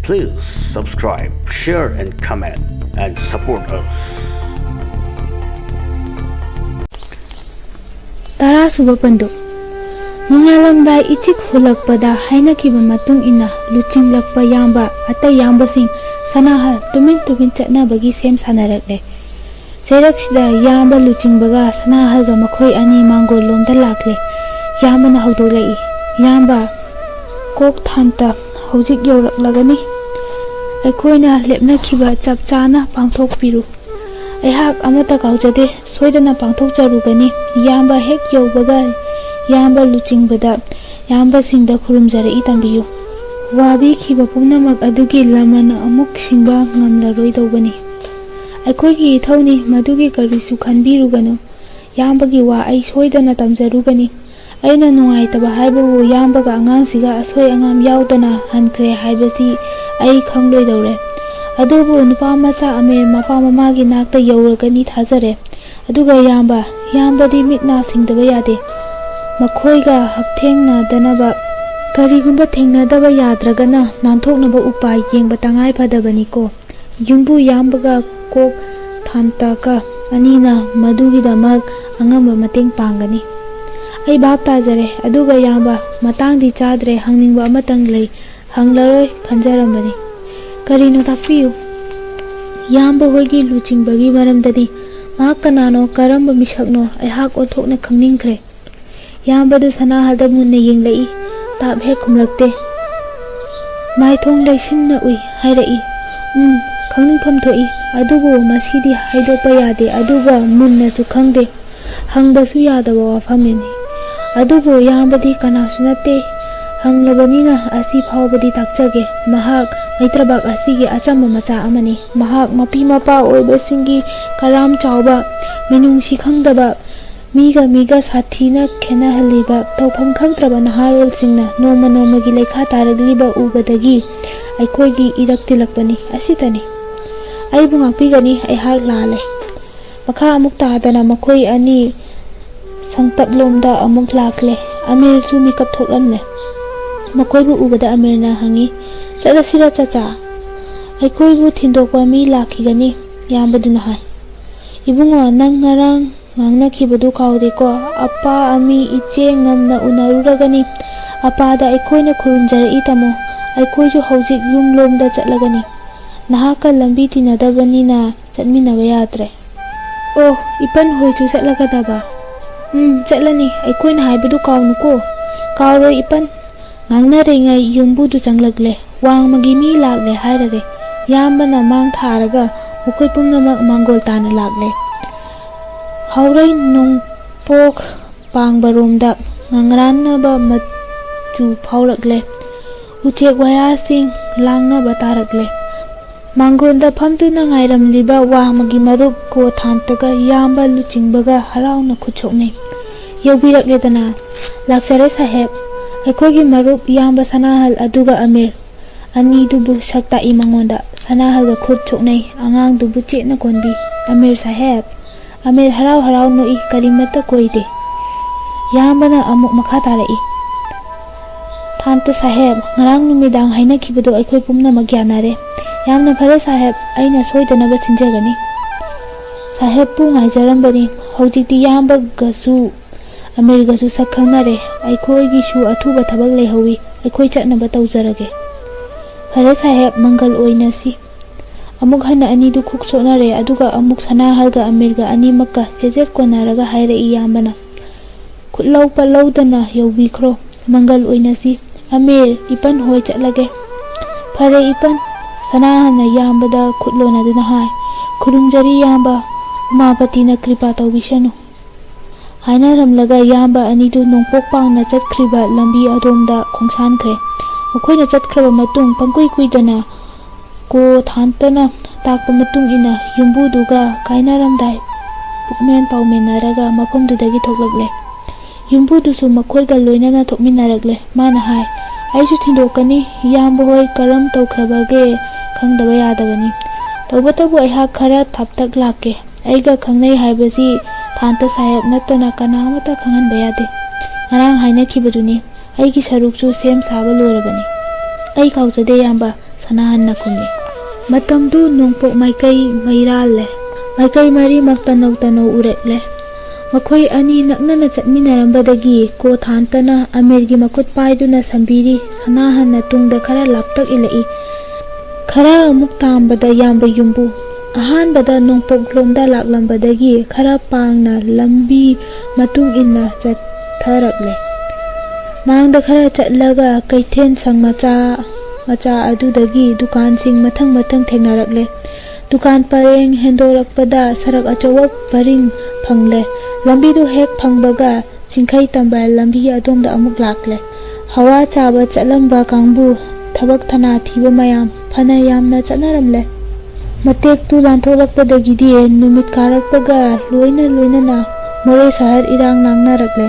Please subscribe, share and comment and support us. Tarasuba Pandu Nungalamdai ichik hulakpada hainakiba matung ina luchinglakpa yamba atay yambasing sanaha tumin chatnabagi sem sanarakle. Seraksida yamba luchingbaga sanahaga makhoi ani mangol lomda lakle. Yamba na hawdolai. Yamba kok thanta hojik yoraklagani. Aikoina lepnakiba chapchana pangthokpiru. Aihak amata kaujade soidana pangthokjarugani. Yamba hek yobaga yamba luchingbada yamba singda khurumjarai tambiyu. Wabi khiba punamak adugi lamana amuk singba ngamlaroi tawbani. Aikoigi ithawni madugi karisu khanbiruganu. Yambagi wa ai soidana tamjarugani. Aina nungaitaba haibabu yambaga angangshiga asoi angam yaudana hankre haibasi ai khangloi dawre. Adubu nupa macha ame mapa mamagi nakta yauragani thajare. Aduga yambadi mitna singdaba yade. Makhoiga hakthengna danaba karigumba thengnadaba yadragana nanthoknaba upai yengba tangai phadabani ko. Yumbu yambaga kok thantaka anina madugidamak angamba mateng pangani. Ai bap tajare aduga yamba matangdi chadre hangningba amatang lei hanglaroi khanjarambani. Karino takpiyu yamba hoigi luchingbagi maramdadi mak kanano karamba misakno aihak othokna khangningkhre. Yambadu sanahalda munna yenglai tab he khumlakte. Maithong laisinna ui hairai khangningpham thoi adubu masidi haidopa yade aduga munna su khangde hangbasu yadaba wafameni. Adubu yambadi kanasu natte hanglabanina asi phawbadi takchage mahak maitrabak asigi achamba macha amani. Mahak mapi mapa oibasingi kalam chawba minungsi khangdaba miga sathina khenahaliba tawpham khangtraba naharol singna noma gi lekha taragliba ubadagi aikoigi iraktilakpani asitani. Aibu ngakpigani aihak lale. Makha amuk tadana makhoi ani sangtaplomda amuk lakle. Amir su mikap thoklamne. Makhoibu ubada amirna hangi chalasira chacha. Aikoibu thindokwa mi lakhigani yambaduna hai. Ibungo nang ngarang ngangnakibadu kaudeko apa ami iche ngamna unaruragani. Apada aikoina khurumjarai tamo aikoiju hojik yumlomda chatlagani. Nahaka lambi tinadabanina chatminaba yadre. Oh ipan hoichu chatlagadaba. Chatlani aikoina haibadu kaunuko. Kauroi ipan ngangnare yumbudu changlagle wangmagi mi lagle hairare. Yambana mang tharaga mukoi pumnamak mangol tana lagle. Haurai nongpok pangbaromda ngangranaba machu phaurakle. Uchek wayasing langnaba tarakle. Mangolda phamtuna ngairamliba wahmagi marup ko thantaga yamba luchingbaga harauna khuchokne. Yaubirakledana laksare saheb aikoigi marup yamba sanahal aduga amir ani dubu sakta imangonda sanahalga khutchokne angang dubu chetna konbi. Amir saheb Amir harau noi kalimata koide. Yambana amuk makha tarai. Thanta saheb ngarang numidang hainakibadu aikoi pumnamak gyanare. Yamna phare saheb aina soidanaba sinjagani. Saheb pu ngaijarambani hojikti yambagasu amirgasu sakhangnare aikoigi su athuba thabak leihawi aikoi chatnaba tawjarage. Phare saheb mangal oinasi. Amuk hana ani du khuk sonare aduga amuk sanahalga amirga ani makka jejet konaraga hairai yambana. Khutlau palaudana yaubikhro mangal oinasi. Amir ipan hoi chatlage. Phare ipan sanahana yambada khutlona duna hai. Khurumjari yamba umapatina kripa tawbishanu. Haina ramlaga yamba ani du nongpok pangna chatkriba lambi adomda khongsankre. Makhoina chatkraba matung pangkui kuidana ko thantana takpa matung ina yumbuduga kainaramdai pukmen paumenaraga mafamdudagi thoklagle. Yumbudusu makhoiga loinana thokminarakle. Mana hai aisu thindokani yamba hoi karam tawkhrabage khangdaba yadabani. Tawbatabu aihak khara thaptak lakke. Aiga khangnai haibasi thanta saheb nattana kanamata khanghanba yade. Ngarang hainakibaduni aigi saruksu sem saba loirabani. Ai kaujade yamba Sanahanna khumi. Matamdu nongpok maikai mairalle. Maikai marimak tanaw uretle. Makhoi ani naknana chatminarambadagi ko thantana Amirgi makut paiduna sambiri Sanahanna tungda khara laptak ilai. Khara amuk tambada yamba yumbu. Ahanbada nongpok lomda laklambadagi khara pangna lambi matung inna chatharakle. Mangda khara chatlaga kaithen sang macha adudagi dukan sing mathang thengnarakle. Dukan pareng hendorakpada sarak achawa paring phangle. Lambi du hek phangbaga chingkhai tamba lambi adomda amuk lakle. Hawa chaba chatlamba kangbu thabak thana thiba mayam phana yamna chatnaramle. Matek tu lantholakpadagidi numit karakpaga loina na More sahar irang nangnarakle.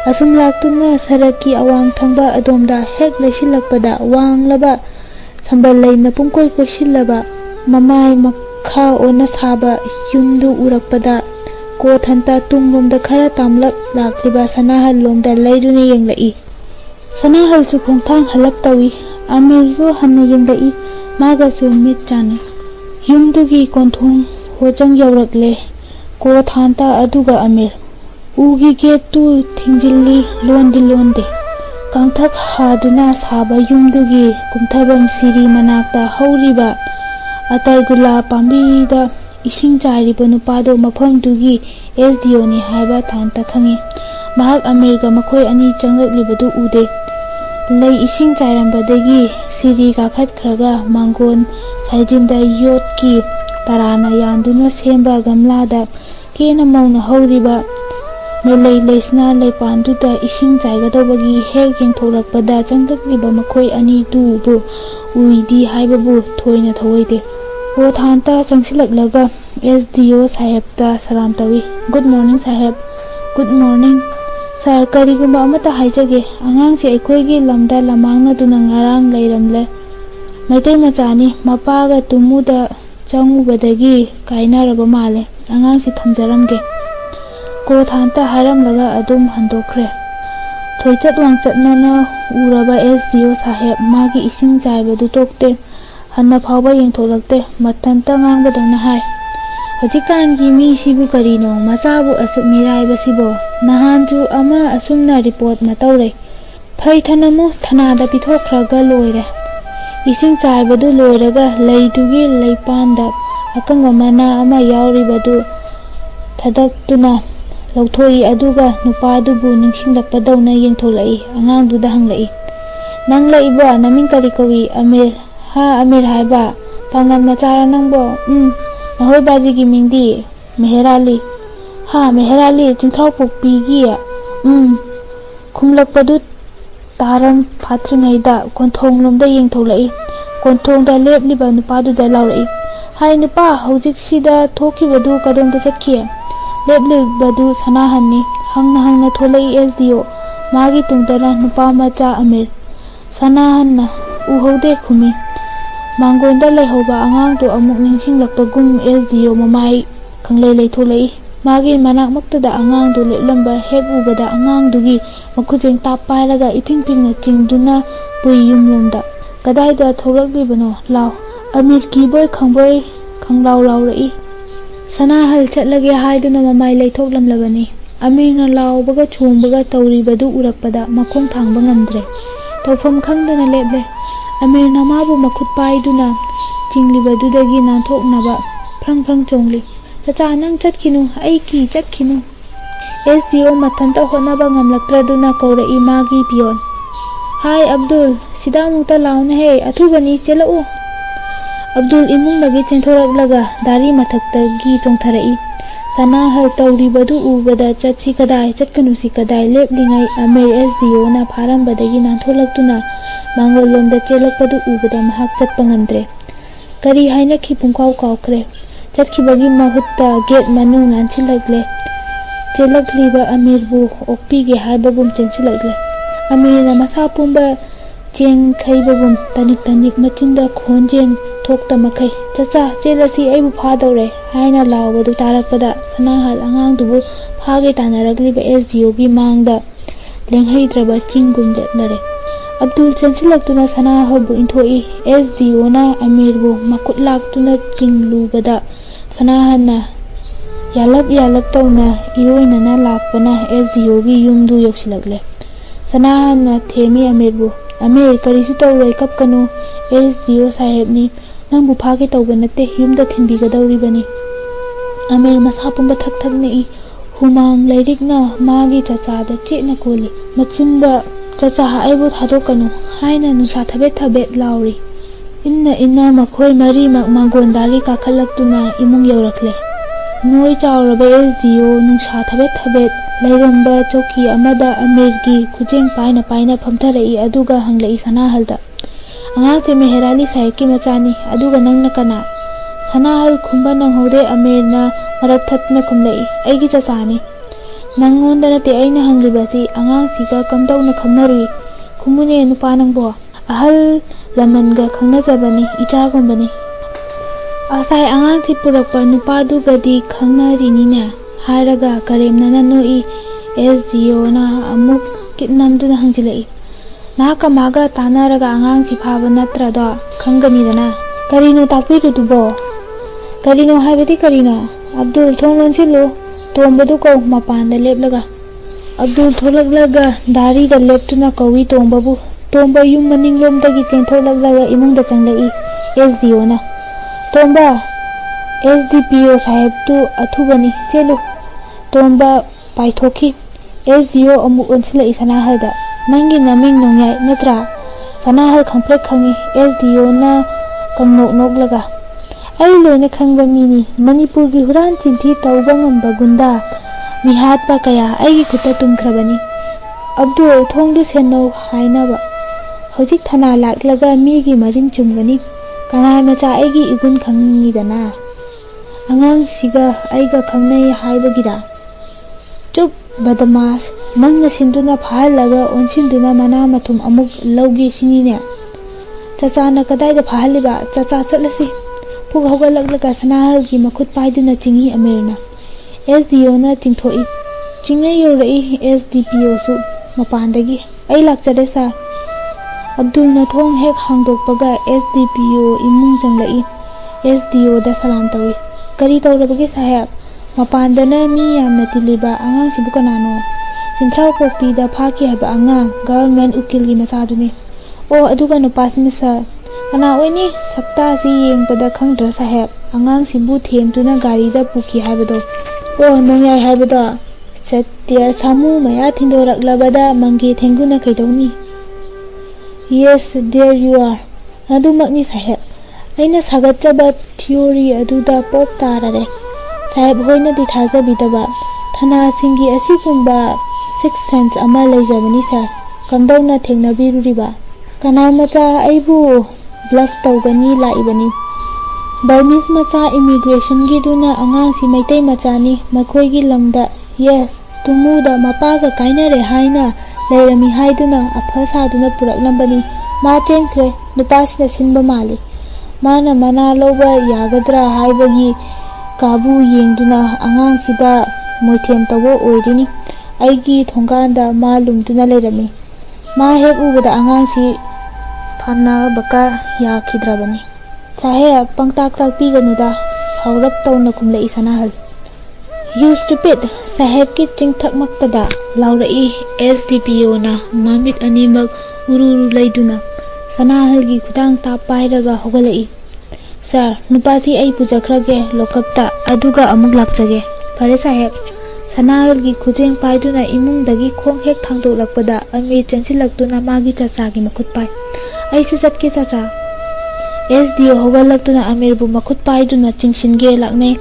Asum laktuna saraki awang thangba adomda hek lesilakpada wanglaba sambal laina pungkoi kosilaba mamai makha ona saba yumdu urakpada ko thanta tunglomda khara tamlak lakliba Sanahal lomda laiduna yenglai. Sanahal su khongthang halap tawi. Amir zu hanna yenglai. Maga su mit chani. Yumdugi konthong hojang yaurakle. Ko thanta aduga Amir. Ugi gate tu thingjilli londe. Kangthak haduna saba yumdugi kumthabam siri manakta hauriba atargula pambida ising chairiba nupado mafamdugi SDO ni haiba thanta khangi. Mahak Amirga makhoi ani changraklibadu ude. Lei ising chairambadagi siri kakhat khraga mangon saijinda yotki tarana yanduna semba gamlada kena mauna hauriba melei leisna leipanduda ising chaigadobagi hek yengthorakpada changraklibba makhoi ani dubu uidi haibabu thoina thawoide. O thanta changsilaklaga SDO sahebta salam tawi. Good morning saheb. Good morning. Sir karigumba amata haijage angang se aikhoigi lamda lamangna duna ngarang leiramle. Maitai machani mapaga tumuda changubadagi kainaraba male. Angang si thamjaramge. Ko thanta haramlaga adum handokre. Thoichat wangchatnana uraba SDO saheb magi ising chaibadu tokte. Hanna phawba yengtholakte mathanta ngangbadangna hai. Hojikangi mi sibu karino masabu asuk miraiba sibo nahanju ama asumna report mataurai. Phai thanamu thanada pithokraga loire. Ising chaibadu loiraga leidugi leipanda akangba mana ama yauribadu thadaktuna lauthoi aduga nupadubu ningsinglakpadawna yengtholai angangduda hanglai. Nanglaiba naming kari kawi Amir. Ha Amir haiba pangan machara nangbo. Nahoi bajigi mingdi Meherali. Ha Meherali chingthau pokpigi. Khumlakpadu taram phatringaida konthong lomda yengtholai. Konthongda lepliba nupaduda laurai. Hai nupa hojik sida thokibadu kadongda chatkhie. Leplibadu Sanahanni. Hangna tholai SDO. Magi tungdara nupa macha Amir. Sanahanna uhode khumi. Mangonda leihoba angangdu amuk ningsinglakpagum SDO mamai kanglei tholai. Magi manak maktada angangdu leplamba hek ubada angangdugi makhujeng tappairaga ipingpingna chingduna pui yumlomda. Kadaida thoraklibano law. Amir kiboy khangboy khanglaw rai. Sanahal chatlage haiduna mamai leithoklamlabani. Amirna lawbaga chungbaga tawribadu urakpada makhong thangba ngamdre. Tawfam khangdana leple. Amir namabu makut paiduna chinglibadudagi nanthoknaba phrang chongli. Chacha nang chatkinu ai ki chatkinu. SDO mathanta honaba ngamlaktraduna kaurai magi pion. Hai Abdul sidamukta launa he athubani chelau. Abdul imungnagi chenthoraklaga dari mathaktagi chongtharai. Sanahal tawribadu ubada chatsi kadai chatkanu si kadai leplingai Amir SDO na pharambadagi nantholaktuna Mangol lomda chelakpadu ubada mahak chatpa ngamdre. Kari haina khi pungkaw kawkre. Chatkibagi mahutta gate manu nanchilakle. Chelakliba Amir bu okpige haibagum chenchilakle. Amir na masa pumba cheng khaibagum tanik machinda khonjeng thokta makai. Chacha chelasi aibu phadawre haina lawbadu tarakpada Sanahal angangdubu phage tanarakliba SDO gi mangda lenghaidraba chingum letnare. Abdul chansilakuna Sanahalbu inthoi. SDO na Amirbu makutlakuna chinglubada Sanahalna yalap tauna iroinana lakpana SDO gi yumdu yoksilakle. Sanahalna themi Amirbu. Amir karisu tawroi kapkanu. SDO sahebni nangbu phage tawba natte yumda thinbigadawribani. Amir masa pumba thak i humang lairikna magi chachada chena koli. Machinda chacha aibu thadokanu haina nusa thabet lauri. Inna makhoi mari magondari kakhallaktuna imung yaurakle. Noi chawraba SDO nusa thabet lairamba choki amada Amirgi khujeng paina phamtharai aduga hanglai Sanahalda. Angakte Meherali Saheki machani aduga nangna kana. Sanahal khumba nanghode Amirna marak thatna khumlai aigi chachani. Nangonda nate aina hanglibasi angangsiga kamdawna khamnari khumune nupa nangbo. Ahal lamanga khangnajabani ichagumbani. Asai angangsi purakpa nupadugadi khangnarinina haraga karemnana noi SDO na amuk kitnamduna hangjilai. Naka maga tanaraga angangsi phaba natrada khanganidana. Karino takpirudubo. Karino haibadi karino. Abdul thonglon silu tombadu ko mapanda leplaga. Abdul tholaglaga dari da leptuna kawi tombabu. Tomba yum maninglomdagi chengtholaglaga imungda changlai SDO na. Tomba SDPO sahebtu athubani chelu. Tomba paithoki. SDO amuk onsilai Sanahalda. Nangi naming nongyai natra. Sanahal komplek khangi SDO na kangnok laga. Ai loina khangba mini Manipur gi huran chinthi tawba ngamba gunda mihat pa kaya aigi khuta tumkhrabani. Abdul thongdu senno hainaba. Hojik thana laklaga mi gi marin chumgani. Kanai macha aigi igun khangni dana. Angang siga aiga khangnai haibagira. Chup badamas nangna sinduna phalaga onsinduna mana mathum amuk laugi sinine. Chacha na kadai da phaliba chacha chatlasi. Pug hogalaglaga Sanahalgi makhut paiduna chingi Amirna. SDO na chingthoi. Chingai yorai SDPO su mapandagi. Ai lakchade sa. Abdul na thong hek hangdokpaga SDPO imung changlai. SDO da salam tawi. Kari tawrabagi sahab. Mapandana mi yamna tiliba angang sibu kanano. Sintrao pokpi da phaki haba angang government ukilgi masaduni. O aduga nupasni sa. Kana oini sakta si yengpada khangdra sahab angang sibu themtuna gari da puki haibado. O nongyai haibado. Satya samu maya thindoraklabada mangi thenguna kaidawni. Yes, there you are. Adumakni sahab. Aina sagatchaba theory aduda pop tarare. Sahab hoina di thajabidaba. Thana singi asigumba sixth sense ama laijabani sir. Kamdawna thengnabiruriba. Kana macha aibu bluff tawgani laibani. Burmese macha immigration gi duna angangsi maitai machani makhoi gi lamda. Yes, tumuda mapaga kainare haina lairami haiduna aphasa duna puraklambani. Ma chenkre nupasina sinba mali. Mana mana loba yagadra haibagi kabu yengduna angangsida moithem tawo oirini. Aigi thongkanda ma lumduna lairami. Ma hek ubada angangsi phanna baka yakhidrabani. Sahe pangtak takpiganuda saurap tawna kumlai Sanahal. You stupid! Saheb ki chingthak maktada laurai SDPO na mamit animak ururu laiduna. Sanahal gi khudang ta pairaga hogalai. Sir, nupasi ai pujakhrage lokapta aduga amuk lakchage. Phare saheb. Sanahal gi khujeng paiduna imungdagi khong hek thangdoklakpada ami chansilaktuna magi chacha gi makhut pai. Ai su chatke chacha. SDO hogalaktuna Amirbu makhut paiduna chingsinge lakne.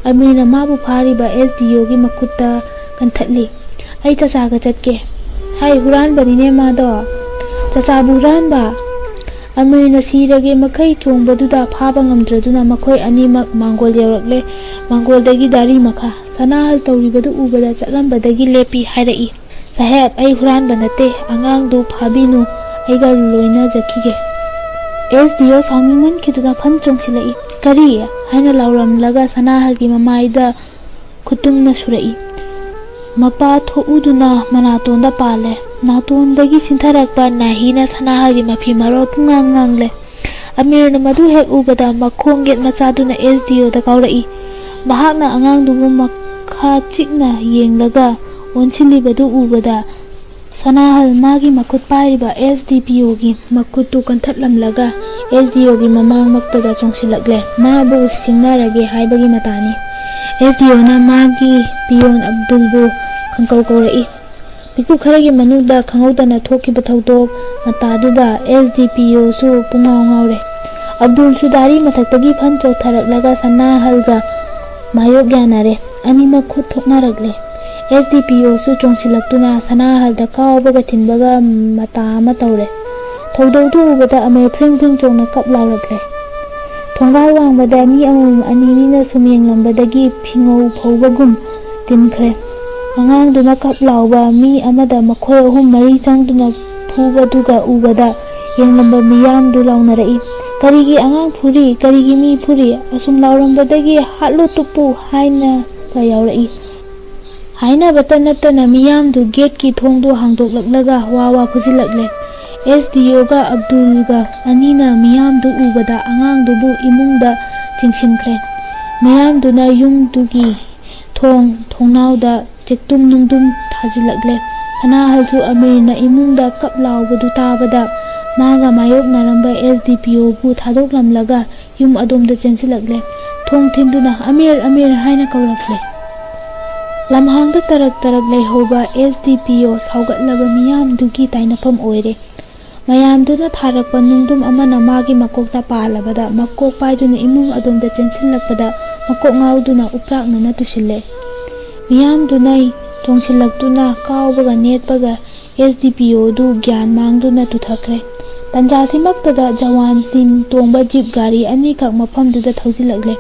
Amirna mabu phariba SDO gi makhutta kanthatli. Ai chacha ga chatke. Hai huran banine ma do. Chacha buran ba. Amirna sirage makai chongbaduda phaba ngamdraduna makhoi animak Mangol yaurakle. Mangol-dagi dari makha. Sanahal tawribadu ubada chatlambadagi lepi hairai. Saheb ai huran banate angangdu phabinu aiga loina jakhige. SDO Samiman kiduna phan chongsilai. Kari haina lauram laga Sanahal gi mamaida kutumna surai. Mapa thouduna manatonda pale. nautondagi sintharakpa Nahina Sanahalgi mafi maror pungang ngangle. Amirna madu hek ubada makhong get machaduna SDO da kaurai. Mahakna angangdubu makha chikna yenglaga onchilibadu ubada Sanahal magi makut pairiba SDPO gi makutu kanthatlamlaga SDO gi mamang maktada chongsilagle mabu singnarage haibagi matani. SDO na magi pion Abdulbu khangkau kaurai. Piku kharagi manugda khangawdana thokiba thaudok mataduda SDPO su pungau ngaure. Abdul Sudari mathakdagi phan chotharaklaga Sanahalga mayok gyanare anima khut thoknaragle. SDPO su chongsilaktuna Sanahalda kaubaga thinbaga mata ama taure. Thaudodu ubada ame phring chongna kaplaurakle. Thongal wangbada mi amum animina sumyenglambadagi phingau phawbagum tinkhre. Angangduna kaplauba mi amada makhoi ahum mari changduna phubaduga ubada yenglamba miyamdu launarai. Karigi angang phuri karigi mi phuri asum laurambadagi hatlo tupu haina bayaurai. Haina batanatana miyamdu gate ki thongdo hangdoklaklaga wawa phuzilakle. SDO ga Abdul ga anina miyamdu ubada angangdubu imungda chingsinkre. Miyamduna yumdugi thongnauda chektum nungdum thajilakle. Sanahalsu Amirna imungda kaplaubadu tabada maga mayok naramba SDPO bu thadoklamlaga yum adomda chensilakle. Thong thinduna Amir haina kaurakle. Lamhangda tarak lehoba SDPO saugatlaba miyamdugi tainapam oire. Mayamduna tharakpa nungdum amana magi makokta palabada makok paiduna imung adomda chensilakpada makok ngauduna uprakna natusille. Miyamdunai tongsilaktuna kaubaga netpaga SDPO du gyan mangduna tuthakre. Tanja thimaktada jawan sin tongba jeep gari anikak mafamduda thausilakle.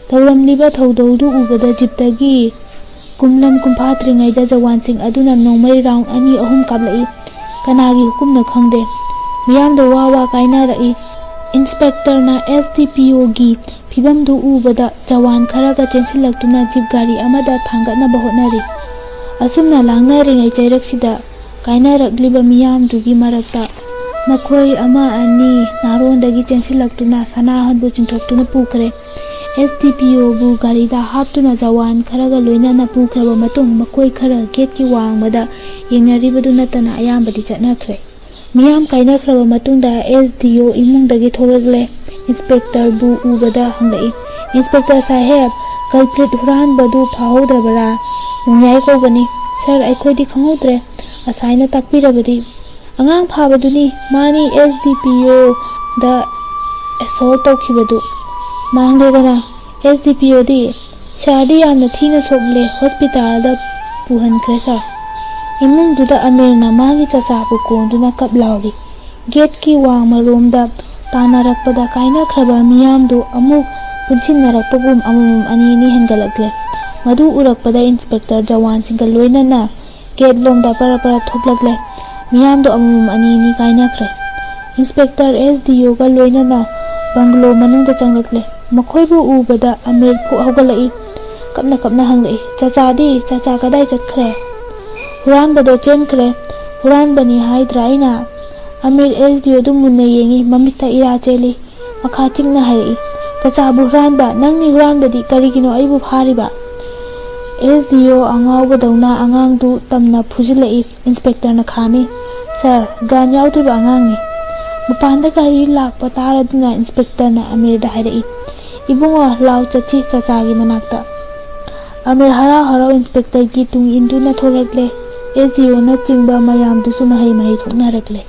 Tauramliba thaudodu ubada jeeptagi kumlam kumphatringaida jawan sing aduna nongmai round ani ahum kablai. Kanagi hukumna khangde. Miyamda wawa kainarai. Inspector na SDPO gi phibamdu ubada jawan kharaga chensilaktuna jeep gari amada thangatnaba hotnari. Asumna langnaringai chairaksida kainaragliba miyamdugi marakta makhoi ama ani narondagi chensilaktuna Sanahalbu chingthoktuna pukre. SDPO bu garida haptuna jawan kharaga loinana pukraba matung makhoi khara gate ki wangbada yengnaribadu natana ayambadi chatnakhre. Miyam kainakraba matungda SDO imungdagi tholagle. Inspector bu ubada hanglai. Inspector saheb culprit huranbadu phahodrabara mungyai kobani. Sir aikhodi khangudre asaina takpirabadi angang phabaduni mani SDPO da assault tawkhibadu mangdegana SDPO di shadi yamna thina sogle hospital da puhankhre sa. Imungduda Amirna magi chachabu konduna kaplauri. Gate ki wangmaromda tanarakpada kainakraba miyamdu amuk punchinnarakpagum amumum anini hengalakle. Madu urakpada Inspector jawan singga loinana gate lomda para thoklakle. Miyamdu amumum anini kainakre. Inspector SDO ga loinana banglo manungda changlakle. Makhoibu ubada Amir phu haugalai. Kapna hanglai. Chacha kadai chatkre. Huranbado chenkre. Huranbani haidra ina. Amir SDO du munna yengi mamita ira cheli. Makha chingna harai. Chacha bu huranba nangni huranbadi karigino aibu phariba. SDO angawbadauna angangdu tamna phujilai. Inspector na khami. Sir, gan yaudriba angangni. Mapanda gari lakpa taraduna Inspector na Amir da harai. Ibungo lau chachi chachagi manakta. Amir harau Inspector gi tung induna tholagle. SDO na chingba mayamdusu mahai thoknarakle.